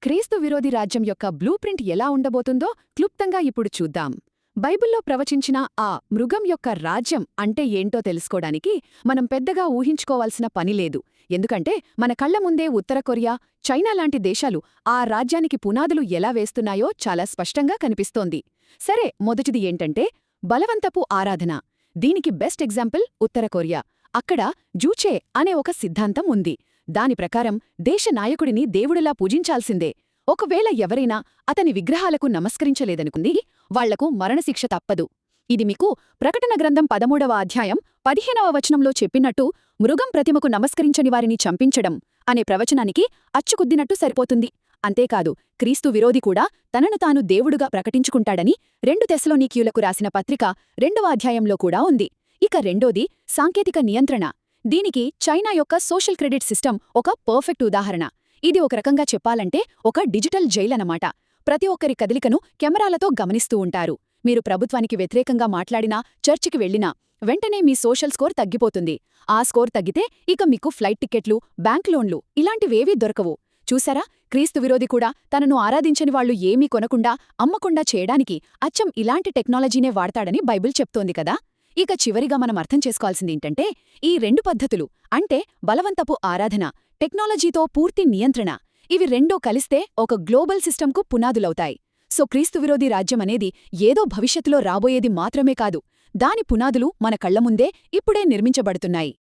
క్రీస్తు విరోధి రాజ్యం యొక్క బ్లూ ప్రింట్ ఎలా ఉండబోతుందో క్లుప్తంగా ఇప్పుడు చూద్దాం. బైబిల్లో ప్రవచించిన ఆ మృగం యొక్క రాజ్యం అంటే ఏంటో తెలుసుకోడానికి మనం పెద్దగా ఊహించుకోవాల్సిన పనిలేదు. ఎందుకంటే మన కళ్ల ముందే ఉత్తర కొరియా, చైనా లాంటి దేశాలు ఆ రాజ్యానికి పునాదులు ఎలా వేస్తున్నాయో చాలా స్పష్టంగా కనిపిస్తోంది. సరే, మొదటిది ఏంటంటే బలవంతపు ఆరాధన. దీనికి బెస్ట్ ఎగ్జాంపుల్ ఉత్తర కొరియా. అక్కడ జూచే అనే ఒక సిద్ధాంతం ఉంది. దాని ప్రకారం దేశ నాయకుడిని దేవుడిలా పూజించాల్సిందే. ఒకవేళ ఎవరైనా అతని విగ్రహాలకు నమస్కరించలేదనుకుంది, వాళ్లకు మరణశిక్ష తప్పదు. ఇది మీకు ప్రకటన గ్రంథం 13వ అధ్యాయం 15వ వచనంలో చెప్పినట్టు మృగం ప్రతిమకు నమస్కరించని వారిని చంపించడం అనే ప్రవచనానికి అచ్చుకుద్దినట్టు సరిపోతుంది. అంతేకాదు, క్రీస్తు విరోధి కూడా తనను తాను దేవుడుగా ప్రకటించుకుంటాడని 2 తెస్సలోనీకీయులకు రాసిన పత్రిక 2వ అధ్యాయంలో కూడా ఉంది. ఇక రెండోది సాంకేతిక నియంత్రణ. దీనికి చైనా యొక్క సోషల్ క్రెడిట్ సిస్టమ్ ఒక పర్ఫెక్ట్ ఉదాహరణ. ఇది ఒక రకంగా చెప్పాలంటే ఒక డిజిటల్ జైలనమాట. ప్రతి ఒక్కరి కదలికను కెమెరాలతో గమనిస్తూ ఉంటారు. మీరు ప్రభుత్వానికి వ్యతిరేకంగా మాట్లాడినా, చర్చికి వెళ్లినా వెంటనే మీ సోషల్ స్కోర్ తగ్గిపోతుంది. ఆ స్కోర్ తగ్గితే ఇక మీకు ఫ్లైట్ టికెట్లు, బ్యాంక్ లోన్లు ఇలాంటివేవీ దొరకవు. చూసారా, క్రీస్తు విరోధి కూడా తనను ఆరాధించని వాళ్లు ఏమీ కొనకుండా, అమ్మకుండా చేయడానికి అచ్చం ఇలాంటి టెక్నాలజీనే వాడతాడని బైబిల్ చెప్తోంది కదా. ఇక చివరిగా మనం అర్థం చేసుకోవాల్సిందేంటంటే ఈ 2 పద్ధతులు అంటే బలవంతపు ఆరాధన, టెక్నాలజీతో పూర్తి నియంత్రణ, ఇవి రెండూ కలిస్తే ఒక గ్లోబల్ సిస్టమ్కు పునాదులవుతాయి. సో క్రీస్తు విరోధి రాజ్యమనేది ఏదో భవిష్యత్తులో రాబోయేది మాత్రమే కాదు, దాని పునాదులు మన కళ్లముందే ఇప్పుడే నిర్మించబడుతున్నాయి.